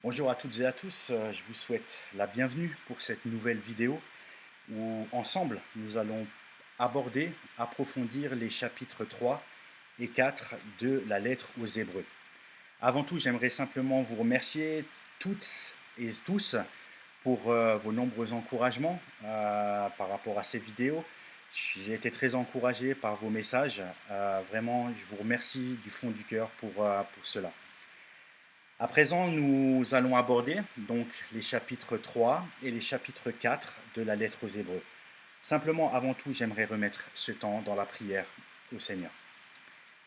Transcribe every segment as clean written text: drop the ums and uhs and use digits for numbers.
Bonjour à toutes et à tous, je vous souhaite la bienvenue pour cette nouvelle vidéo où ensemble nous allons aborder, approfondir les chapitres 3 et 4 de la lettre aux Hébreux. Avant tout, j'aimerais simplement vous remercier toutes et tous pour vos nombreux encouragements par rapport à ces vidéos. J'ai été très encouragé par vos messages. Vraiment, je vous remercie du fond du cœur pour cela. À présent, nous allons aborder donc les chapitres 3 et les chapitres 4 de la lettre aux Hébreux. Simplement, avant tout, j'aimerais remettre ce temps dans la prière au Seigneur.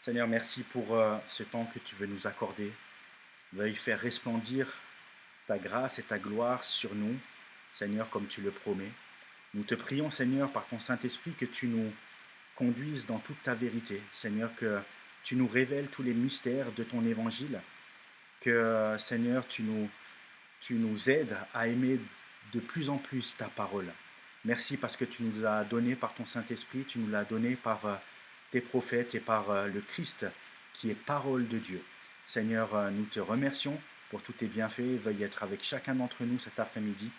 Seigneur, merci pour ce temps que tu veux nous accorder. Veuille faire resplendir ta grâce et ta gloire sur nous, Seigneur, comme tu le promets. Nous te prions, Seigneur, par ton Saint-Esprit, que tu nous conduises dans toute ta vérité. Seigneur, que tu nous révèles tous les mystères de ton évangile. Que, Seigneur, tu nous aides à aimer de plus en plus ta parole. Merci parce que tu nous l'as donné par ton Saint-Esprit, tu nous l'as donné par tes prophètes et par le Christ qui est parole de Dieu. Seigneur, nous te remercions pour tous tes bienfaits. Veuille être avec chacun d'entre nous cet après-midi,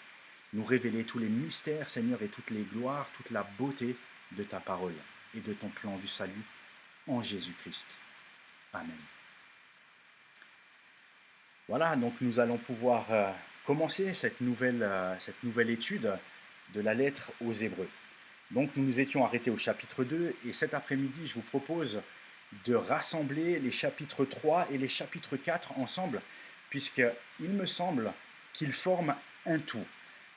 nous révéler tous les mystères, Seigneur, et toutes les gloires, toute la beauté de ta parole et de ton plan du salut en Jésus-Christ. Amen. Voilà, donc nous allons pouvoir commencer cette nouvelle étude de la lettre aux Hébreux. Donc nous nous étions arrêtés au chapitre 2 et cet après-midi, je vous propose de rassembler les chapitres 3 et les chapitres 4 ensemble, puisqu'il me semble qu'ils forment un tout.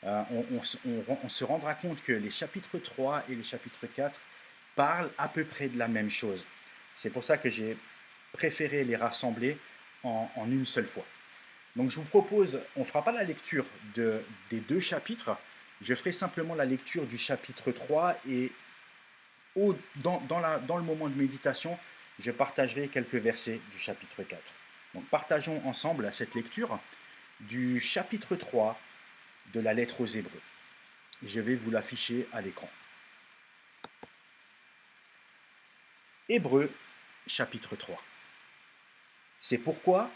On se rendra compte que les chapitres 3 et les chapitres 4 parlent à peu près de la même chose. C'est pour ça que j'ai préféré les rassembler en une seule fois. Donc je vous propose, on ne fera pas la lecture des deux chapitres, je ferai simplement la lecture du chapitre 3 et dans le moment de méditation, je partagerai quelques versets du chapitre 4. Donc partageons ensemble cette lecture du chapitre 3 de la lettre aux Hébreux. Je vais vous l'afficher à l'écran. Hébreux, chapitre 3. C'est pourquoi,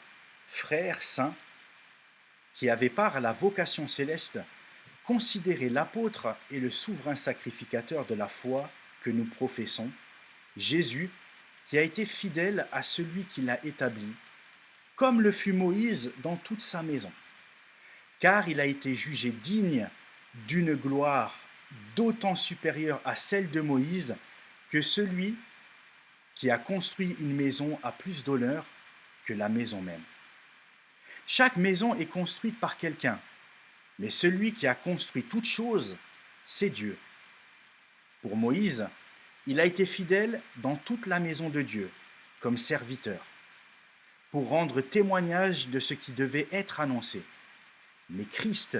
frères saints, qui avaient part à la vocation céleste, considérez l'apôtre et le souverain sacrificateur de la foi que nous professons, Jésus, qui a été fidèle à celui qui l'a établi, comme le fut Moïse dans toute sa maison. Car il a été jugé digne d'une gloire d'autant supérieure à celle de Moïse que celui qui a construit une maison a plus d'honneur que la maison même. Chaque maison est construite par quelqu'un, mais celui qui a construit toute chose, c'est Dieu. Pour Moïse, il a été fidèle dans toute la maison de Dieu, comme serviteur, pour rendre témoignage de ce qui devait être annoncé. Mais Christ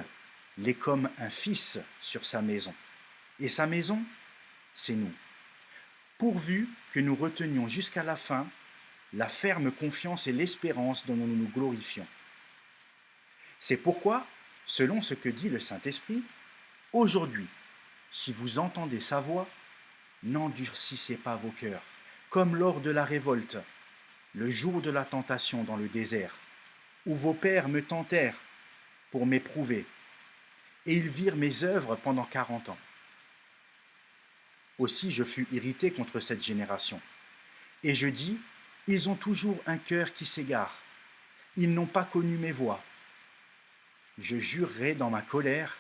l'est comme un fils sur sa maison. Et sa maison, c'est nous. Pourvu que nous retenions jusqu'à la fin la ferme confiance et l'espérance dont nous nous glorifions. C'est pourquoi, selon ce que dit le Saint-Esprit, aujourd'hui, si vous entendez sa voix, n'endurcissez pas vos cœurs, comme lors de la révolte, le jour de la tentation dans le désert, où vos pères me tentèrent pour m'éprouver, et ils virent mes œuvres pendant 40 ans. Aussi je fus irrité contre cette génération, et je dis, ils ont toujours un cœur qui s'égare, ils n'ont pas connu mes voies. Je jurerai dans ma colère,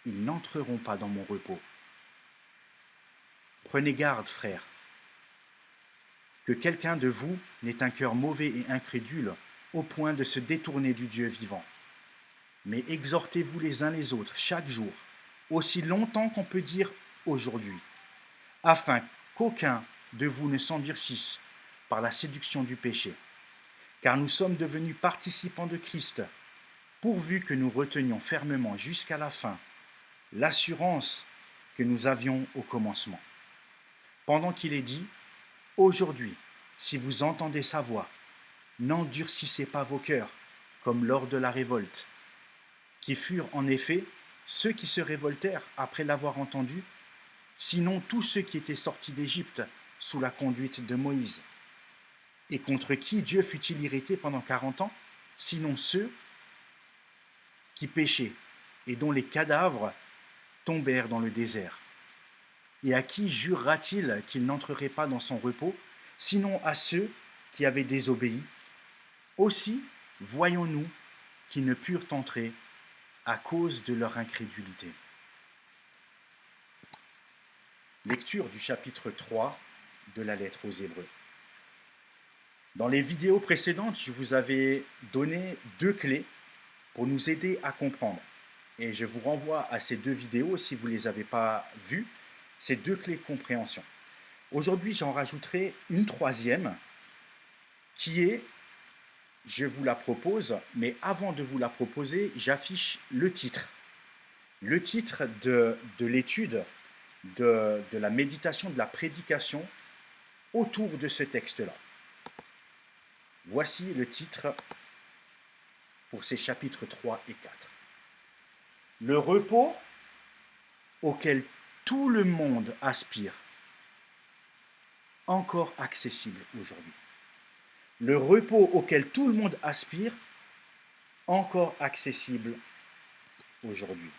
ils n'entreront pas dans mon repos. Prenez garde, frères, que quelqu'un de vous n'ait un cœur mauvais et incrédule au point de se détourner du Dieu vivant. Mais exhortez-vous les uns les autres chaque jour, aussi longtemps qu'on peut dire aujourd'hui, afin qu'aucun de vous ne s'endurcisse par la séduction du péché. Car nous sommes devenus participants de Christ, pourvu que nous retenions fermement jusqu'à la fin l'assurance que nous avions au commencement. Pendant qu'il est dit, aujourd'hui, si vous entendez sa voix, n'endurcissez pas vos cœurs, comme lors de la révolte, qui furent en effet ceux qui se révoltèrent après l'avoir entendu, sinon tous ceux qui étaient sortis d'Égypte sous la conduite de Moïse. Et contre qui Dieu fut-il irrité pendant 40 ans, sinon ceux qui péchaient et dont les cadavres tombèrent dans le désert? Et à qui jurera-t-il qu'il n'entrerait pas dans son repos, sinon à ceux qui avaient désobéi? Aussi, voyons-nous qu'ils ne purent entrer à cause de leur incrédulité. Lecture du chapitre 3 de la lettre aux Hébreux. Dans les vidéos précédentes, je vous avais donné 2 clés pour nous aider à comprendre. Et je vous renvoie à ces 2 vidéos si vous ne les avez pas vues, ces 2 clés de compréhension. Aujourd'hui, j'en rajouterai une 3e qui est, je vous la propose, mais avant de vous la proposer, j'affiche le titre. Le titre de l'étude, de la méditation, de la prédication autour de ce texte-là. Voici le titre pour ces chapitres 3 et 4. Le repos auquel tout le monde aspire, encore accessible aujourd'hui. Le repos auquel tout le monde aspire, encore accessible aujourd'hui.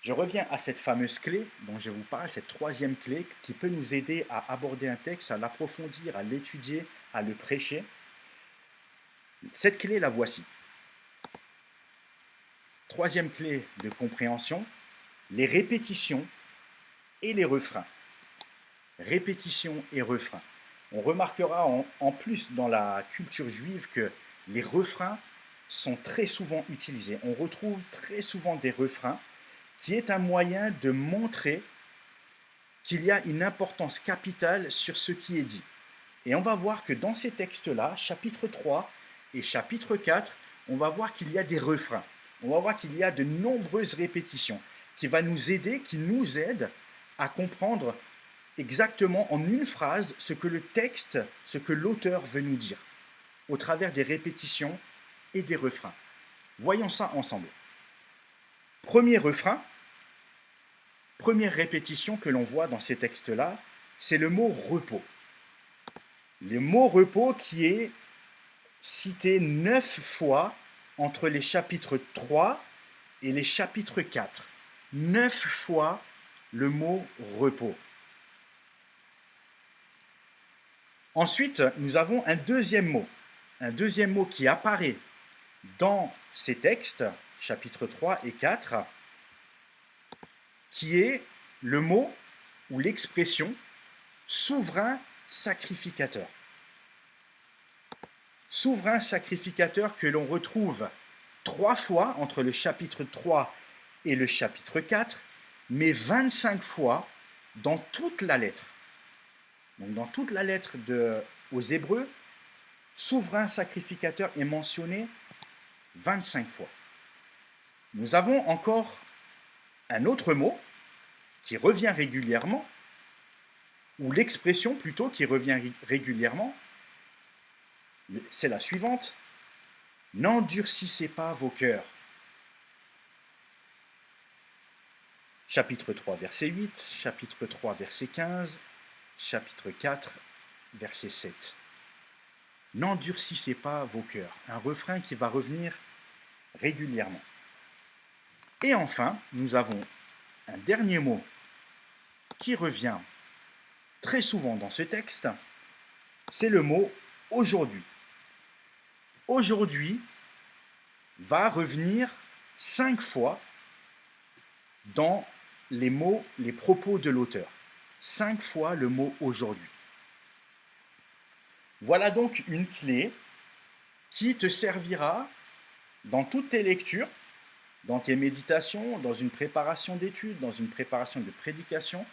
Je reviens à cette fameuse clé dont je vous parle, cette 3e clé qui peut nous aider à aborder un texte, à l'approfondir, à l'étudier, à le prêcher. Cette clé, la voici. 3e clé de compréhension, les répétitions et les refrains. Répétitions et refrains. On remarquera en plus dans la culture juive que les refrains sont très souvent utilisés. On retrouve très souvent des refrains qui est un moyen de montrer qu'il y a une importance capitale sur ce qui est dit. Et on va voir que dans ces textes-là, chapitre 3 et chapitre 4, on va voir qu'il y a des refrains. On va voir qu'il y a de nombreuses répétitions qui vont nous aider, qui nous aident à comprendre exactement en une phrase ce que le texte, ce que l'auteur veut nous dire, au travers des répétitions et des refrains. Voyons ça ensemble. Premier refrain, première répétition que l'on voit dans ces textes-là, c'est le mot repos. Le mot repos qui est cité 9 fois entre les chapitres 3 et les chapitres 4. 9 fois le mot repos. Ensuite, nous avons un deuxième mot qui apparaît dans ces textes, chapitres 3 et 4, qui est le mot ou l'expression souverain sacrificateur. Souverain sacrificateur que l'on retrouve 3 fois entre le chapitre 3 et le chapitre 4, mais 25 fois dans toute la lettre. Donc dans toute la lettre aux Hébreux, souverain sacrificateur est mentionné 25 fois. Nous avons encore un autre mot qui revient régulièrement, ou l'expression plutôt qui revient régulièrement, c'est la suivante: n'endurcissez pas vos cœurs. Chapitre 3, verset 8, chapitre 3, verset 15, chapitre 4, verset 7. N'endurcissez pas vos cœurs. Un refrain qui va revenir régulièrement. Et enfin, nous avons un dernier mot qui revient très souvent dans ce texte, c'est le mot aujourd'hui. Aujourd'hui va revenir 5 fois dans les mots, les propos de l'auteur. 5 fois le mot aujourd'hui. Voilà donc une clé qui te servira dans toutes tes lectures, dans tes méditations, dans une préparation d'études, dans une préparation de prédication,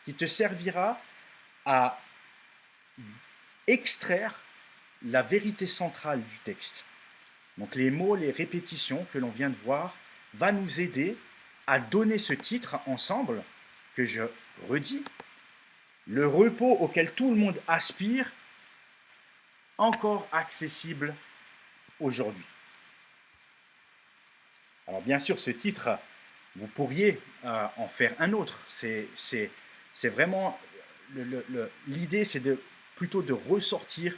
qui te servira à extraire la vérité centrale du texte. Donc les mots, les répétitions que l'on vient de voir, va nous aider à donner ce titre ensemble, que je redis, le repos auquel tout le monde aspire, encore accessible aujourd'hui. Alors bien sûr, ce titre, vous pourriez en faire un autre. C'est vraiment, l'idée, c'est plutôt de ressortir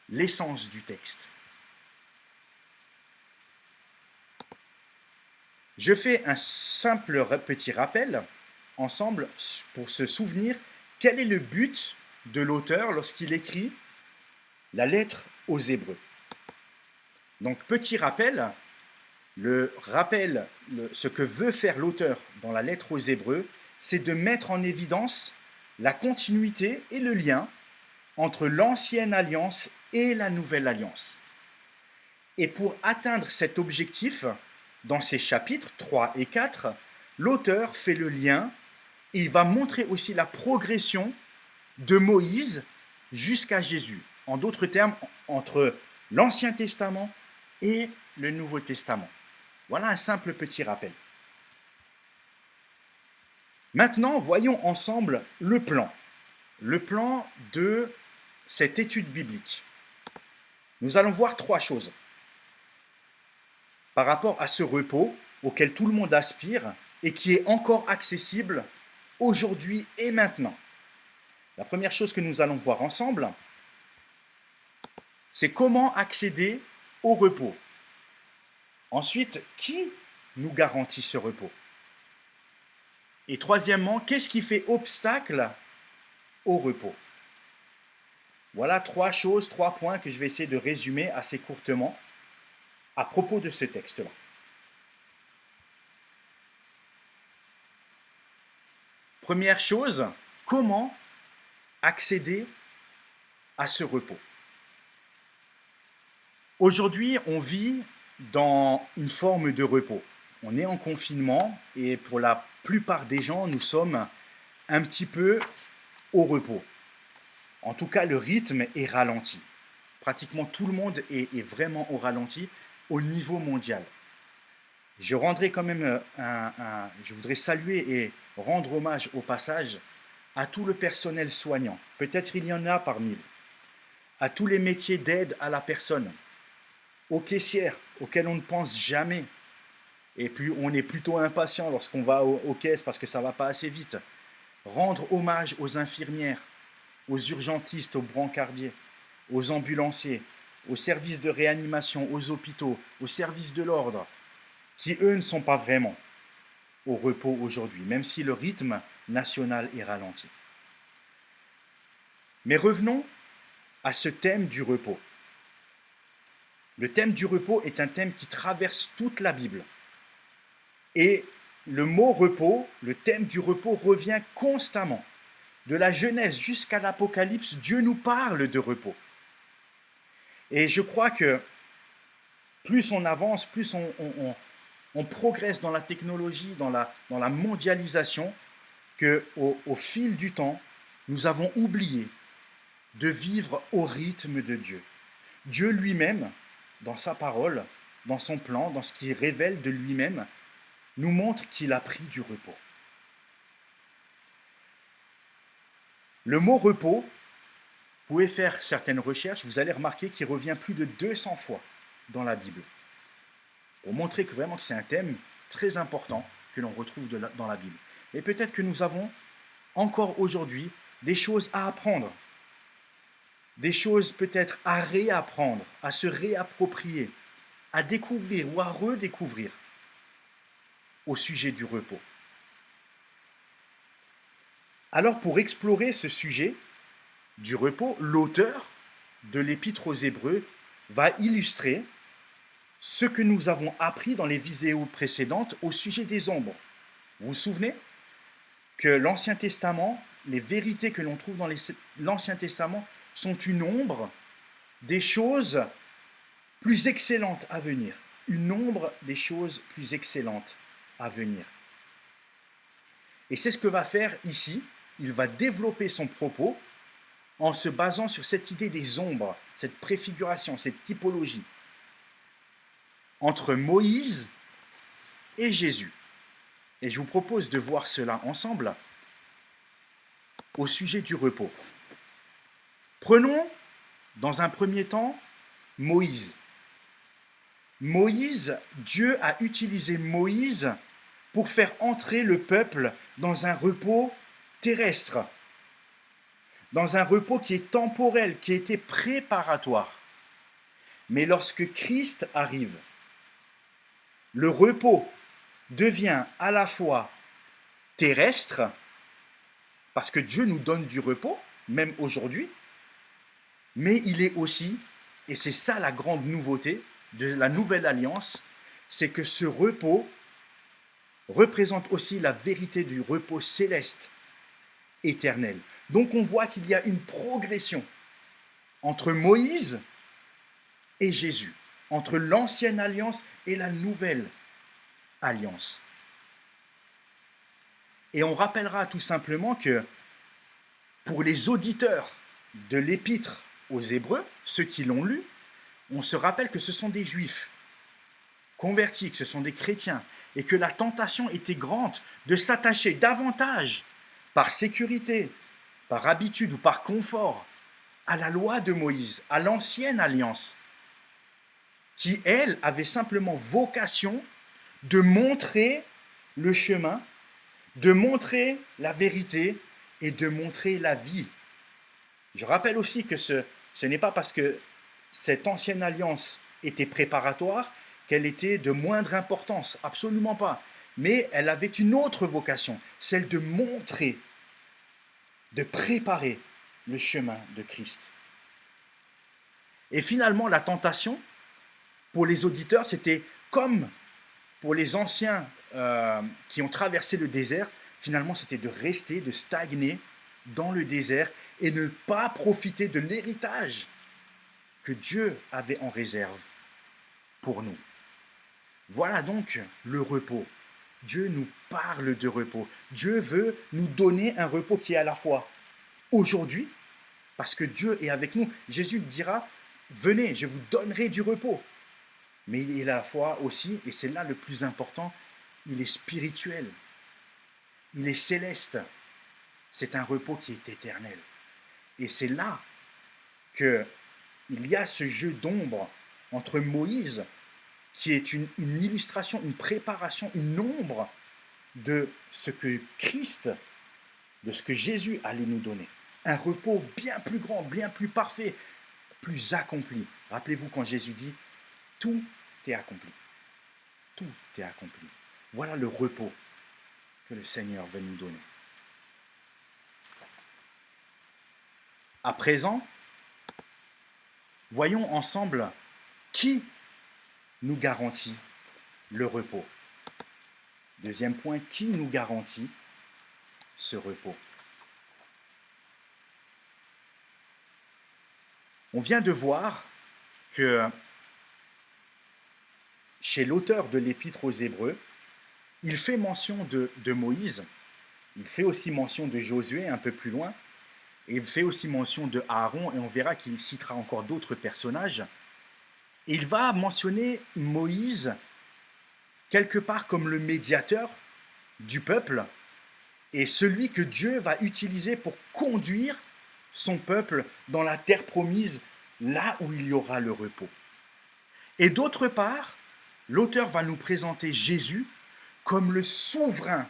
l'essence du texte. Je fais un simple petit rappel ensemble pour se souvenir quel est le but de l'auteur lorsqu'il écrit la lettre aux Hébreux. Donc, petit rappel, ce que veut faire l'auteur dans la lettre aux Hébreux, c'est de mettre en évidence la continuité et le lien entre l'ancienne alliance et la nouvelle alliance. Et pour atteindre cet objectif, dans ces chapitres 3 et 4, l'auteur fait le lien et il va montrer aussi la progression de Moïse jusqu'à Jésus. En d'autres termes, entre l'Ancien Testament et le Nouveau Testament. Voilà un simple petit rappel. Maintenant, voyons ensemble le plan de cette étude biblique. Nous allons voir trois choses par rapport à ce repos auquel tout le monde aspire et qui est encore accessible aujourd'hui et maintenant. La première chose que nous allons voir ensemble, c'est comment accéder au repos. Ensuite, qui nous garantit ce repos? Et troisièmement, qu'est-ce qui fait obstacle au repos? Voilà trois points que je vais essayer de résumer assez courtement à propos de ce texte-là. Première chose, comment accéder à ce repos? Aujourd'hui, on vit dans une forme de repos. On est en confinement et pour la plupart des gens, nous sommes un petit peu au repos. En tout cas, le rythme est ralenti. Pratiquement tout le monde est vraiment au ralenti au niveau mondial. Je rendrai quand même je voudrais saluer et rendre hommage au passage à tout le personnel soignant. Peut-être il y en a parmi vous. À tous les métiers d'aide à la personne, aux caissières auxquelles on ne pense jamais. Et puis on est plutôt impatient lorsqu'on va aux caisses parce que ça ne va pas assez vite. Rendre hommage aux infirmières, aux urgentistes, aux brancardiers, aux ambulanciers, aux services de réanimation, aux hôpitaux, aux services de l'ordre, qui eux ne sont pas vraiment au repos aujourd'hui, même si le rythme national est ralenti. Mais revenons à ce thème du repos. Le thème du repos est un thème qui traverse toute la Bible. Et le mot repos, le thème du repos revient constamment. De la Genèse jusqu'à l'Apocalypse, Dieu nous parle de repos. Et je crois que plus on avance, plus on progresse dans la technologie, dans la mondialisation, qu'au fil du temps, nous avons oublié de vivre au rythme de Dieu. Dieu lui-même, dans sa parole, dans son plan, dans ce qu'il révèle de lui-même, nous montre qu'il a pris du repos. Le mot repos, vous pouvez faire certaines recherches, vous allez remarquer qu'il revient plus de 200 fois dans la Bible. Pour montrer que vraiment que c'est un thème très important que l'on retrouve dans la Bible. Et peut-être que nous avons encore aujourd'hui des choses à apprendre, des choses peut-être à réapprendre, à se réapproprier, à découvrir ou à redécouvrir au sujet du repos. Alors pour explorer ce sujet du repos, l'auteur de l'Épître aux Hébreux va illustrer ce que nous avons appris dans les vidéos précédentes au sujet des ombres. Vous vous souvenez que l'Ancien Testament, les vérités que l'on trouve dans l'Ancien Testament sont une ombre des choses plus excellentes à venir. Une ombre des choses plus excellentes à venir. Et c'est ce que va faire ici. Il va développer son propos en se basant sur cette idée des ombres, cette préfiguration, cette typologie entre Moïse et Jésus. Et je vous propose de voir cela ensemble au sujet du repos. Prenons dans un premier temps Moïse. Dieu a utilisé Moïse pour faire entrer le peuple dans un repos terrestre, dans un repos qui est temporel, qui était préparatoire. Mais lorsque Christ arrive, le repos devient à la fois terrestre, parce que Dieu nous donne du repos, même aujourd'hui, mais il est aussi, et c'est ça la grande nouveauté de la nouvelle alliance, c'est que ce repos représente aussi la vérité du repos céleste éternel. Donc on voit qu'il y a une progression entre Moïse et Jésus, entre l'ancienne alliance et la nouvelle alliance. Et on rappellera tout simplement que pour les auditeurs de l'épître aux Hébreux, ceux qui l'ont lu, on se rappelle que ce sont des Juifs convertis, que ce sont des chrétiens, et que la tentation était grande de s'attacher davantage, par sécurité, par habitude ou par confort, à la loi de Moïse, à l'ancienne alliance, qui, elle, avait simplement vocation de montrer le chemin, de montrer la vérité et de montrer la vie. Je rappelle aussi que ce n'est pas parce que cette ancienne alliance était préparatoire qu'elle était de moindre importance, absolument pas. Mais elle avait une autre vocation, celle de montrer, de préparer le chemin de Christ. Et finalement, la tentation, pour les auditeurs, c'était comme pour les anciens qui ont traversé le désert, finalement, c'était de rester, de stagner dans le désert et ne pas profiter de l'héritage que Dieu avait en réserve pour nous. Voilà donc le repos. Dieu nous parle de repos. Dieu veut nous donner un repos qui est à la fois aujourd'hui, parce que Dieu est avec nous. Jésus dira, venez, je vous donnerai du repos. Mais il est à la fois aussi, et c'est là le plus important, il est spirituel. Il est céleste. C'est un repos qui est éternel. Et c'est là qu'il y a ce jeu d'ombre entre Moïse, qui est une illustration, une préparation, une ombre de ce que Christ, de ce que Jésus allait nous donner. Un repos bien plus grand, bien plus parfait, plus accompli. Rappelez-vous quand Jésus dit, tout est accompli. Tout est accompli. Voilà le repos que le Seigneur veut nous donner. À présent, voyons ensemble qui nous garantit le repos. Deuxième point, qui nous garantit ce repos? On vient de voir que chez l'auteur de l'Épître aux Hébreux, il fait mention de Moïse, il fait aussi mention de Josué un peu plus loin, et il fait aussi mention de Aaron, et on verra qu'il citera encore d'autres personnages. Et il va mentionner Moïse quelque part comme le médiateur du peuple et celui que Dieu va utiliser pour conduire son peuple dans la terre promise, là où il y aura le repos. Et d'autre part, l'auteur va nous présenter Jésus comme le souverain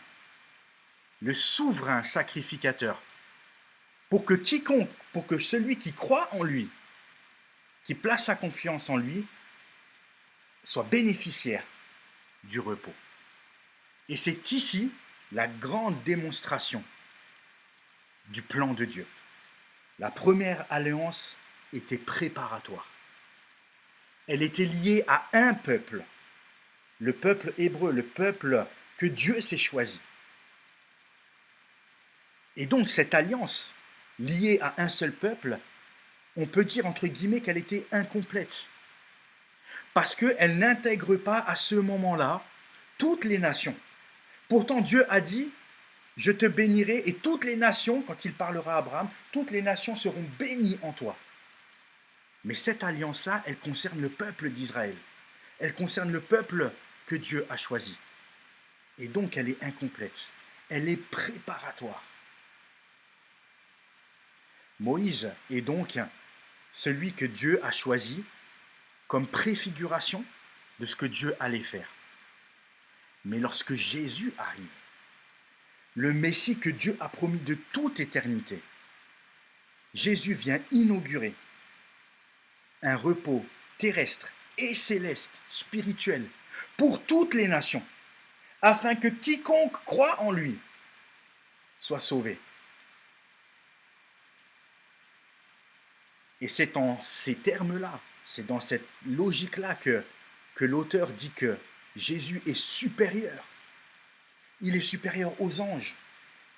sacrificateur, pour que celui qui croit en lui, qui place sa confiance en lui, soit bénéficiaire du repos. Et c'est ici la grande démonstration du plan de Dieu. La première alliance était préparatoire. Elle était liée à un peuple, le peuple hébreu, le peuple que Dieu s'est choisi. Et donc cette alliance liée à un seul peuple, on peut dire entre guillemets qu'elle était incomplète. Parce qu'elle n'intègre pas à ce moment-là toutes les nations. Pourtant Dieu a dit, je te bénirai et toutes les nations, quand il parlera à Abraham, toutes les nations seront bénies en toi. Mais cette alliance-là, elle concerne le peuple d'Israël. Elle concerne le peuple que Dieu a choisi. Et donc elle est incomplète. Elle est préparatoire. Moïse est donc celui que Dieu a choisi comme préfiguration de ce que Dieu allait faire. Mais lorsque Jésus arrive, le Messie que Dieu a promis de toute éternité, Jésus vient inaugurer un repos terrestre et céleste, spirituel, pour toutes les nations, afin que quiconque croit en lui soit sauvé. Et c'est en ces termes-là, c'est dans cette logique-là que l'auteur dit que Jésus est supérieur. Il est supérieur aux anges,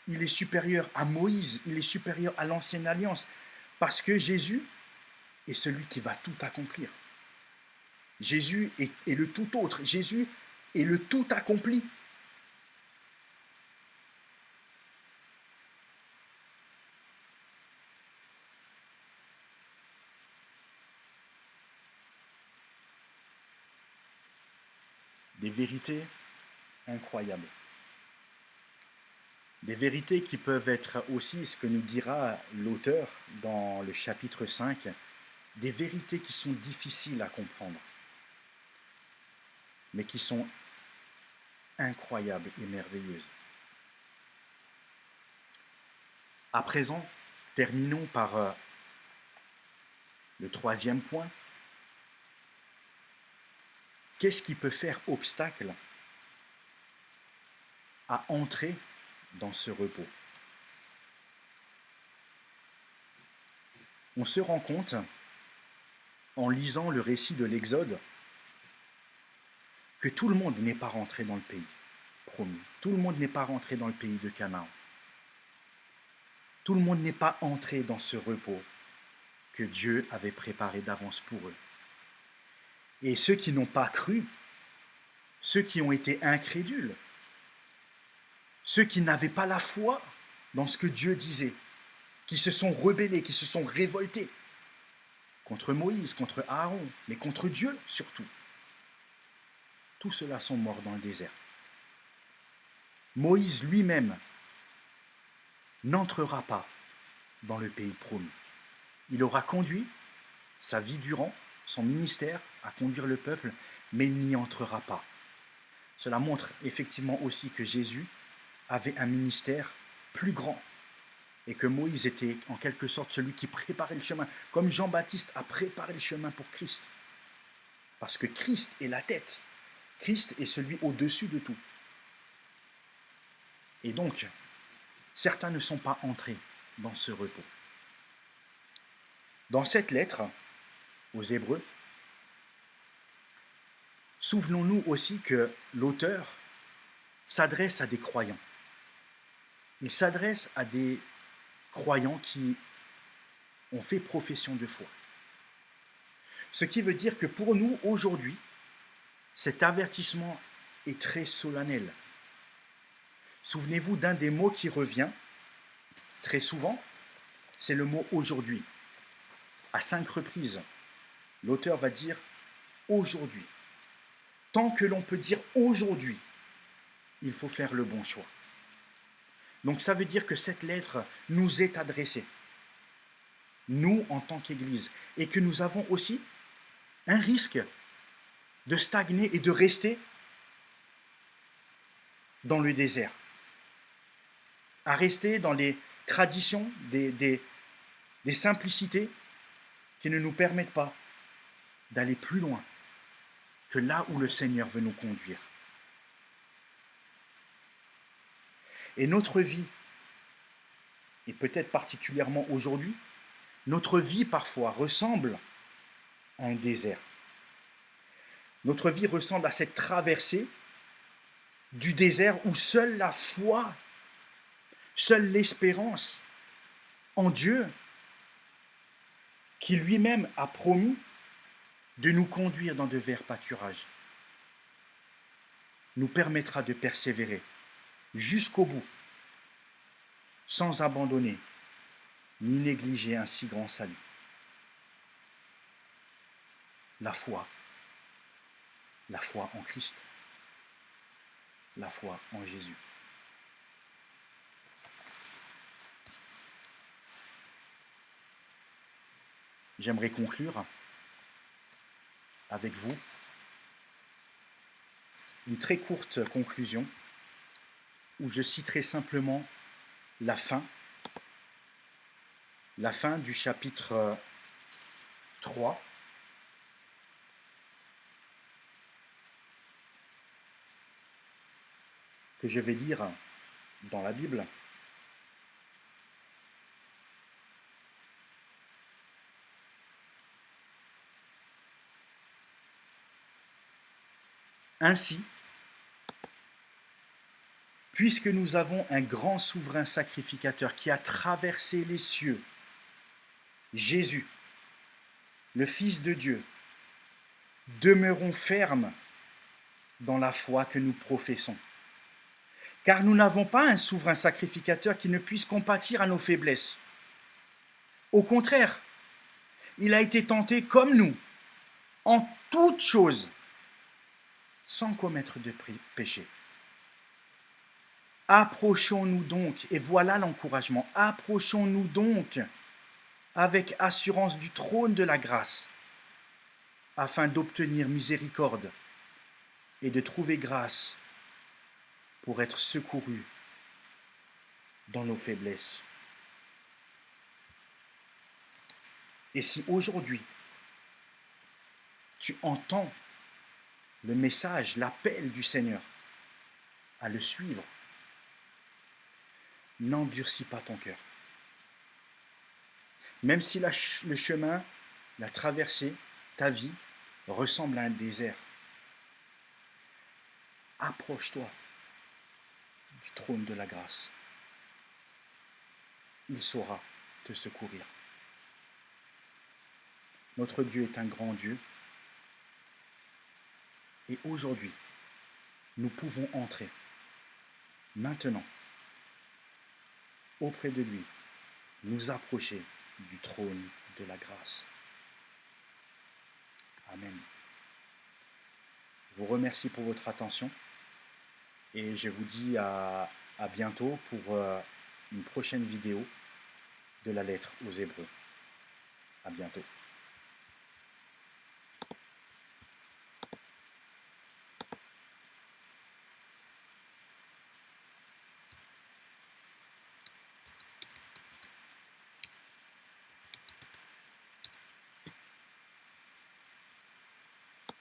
il est supérieur à Moïse, il est supérieur à l'ancienne alliance, parce que Jésus est celui qui va tout accomplir. Jésus est le tout autre, Jésus est le tout accompli. Des vérités incroyables. Des vérités qui peuvent être aussi, ce que nous dira l'auteur dans le chapitre 5, des vérités qui sont difficiles à comprendre, mais qui sont incroyables et merveilleuses. À présent, terminons par le troisième point. Qu'est-ce qui peut faire obstacle à entrer dans ce repos? On se rend compte, en lisant le récit de l'Exode, que tout le monde n'est pas rentré dans le pays promis. Tout le monde n'est pas rentré dans le pays de Canaan. Tout le monde n'est pas entré dans ce repos que Dieu avait préparé d'avance pour eux. Et ceux qui n'ont pas cru, ceux qui ont été incrédules, ceux qui n'avaient pas la foi dans ce que Dieu disait, qui se sont rebellés, qui se sont révoltés contre Moïse, contre Aaron, mais contre Dieu surtout. Tous ceux-là sont morts dans le désert. Moïse lui-même n'entrera pas dans le pays promis. Il aura conduit sa vie durant, son ministère, à conduire le peuple, mais il n'y entrera pas. Cela montre effectivement aussi que Jésus avait un ministère plus grand et que Moïse était en quelque sorte celui qui préparait le chemin, comme Jean-Baptiste a préparé le chemin pour Christ. Parce que Christ est la tête. Christ est celui au-dessus de tout. Et donc, certains ne sont pas entrés dans ce repos. Dans cette lettre aux Hébreux, souvenons-nous aussi que l'auteur s'adresse à des croyants. Il s'adresse à des croyants qui ont fait profession de foi. Ce qui veut dire que pour nous, aujourd'hui, cet avertissement est très solennel. Souvenez-vous d'un des mots qui revient très souvent, c'est le mot aujourd'hui. À 5 reprises, l'auteur va dire aujourd'hui. Tant que l'on peut dire aujourd'hui, il faut faire le bon choix. Donc ça veut dire que cette lettre nous est adressée, nous en tant qu'Église, et que nous avons aussi un risque de stagner et de rester dans le désert, à rester dans les traditions, des simplicités qui ne nous permettent pas d'aller plus loin que là où le Seigneur veut nous conduire. Et notre vie, et peut-être particulièrement aujourd'hui, notre vie parfois ressemble à un désert. Notre vie ressemble à cette traversée du désert où seule la foi, seule l'espérance en Dieu, qui lui-même a promis de nous conduire dans de verts pâturages, nous permettra de persévérer jusqu'au bout, sans abandonner ni négliger un si grand salut. La foi en Christ, la foi en Jésus. J'aimerais conclure avec vous une très courte conclusion où je citerai simplement la fin du chapitre 3, que je vais lire dans la Bible. Ainsi, puisque nous avons un grand souverain sacrificateur qui a traversé les cieux, Jésus, le Fils de Dieu, demeurons fermes dans la foi que nous professons. Car nous n'avons pas un souverain sacrificateur qui ne puisse compatir à nos faiblesses. Au contraire, il a été tenté comme nous, en toutes choses, sans commettre de péché. Approchons-nous donc, et voilà l'encouragement, approchons-nous donc avec assurance du trône de la grâce, afin d'obtenir miséricorde et de trouver grâce pour être secourus dans nos faiblesses. Et si aujourd'hui, tu entends le message, l'appel du Seigneur à le suivre, n'endurcis pas ton cœur. Même si le chemin, la traversée, ta vie, ressemble à un désert, approche-toi du trône de la grâce. Il saura te secourir. Notre Dieu est un grand Dieu. Et aujourd'hui, nous pouvons entrer, maintenant, auprès de lui, nous approcher du trône de la grâce. Amen. Je vous remercie pour votre attention et je vous dis à bientôt pour une prochaine vidéo de la lettre aux Hébreux. À bientôt.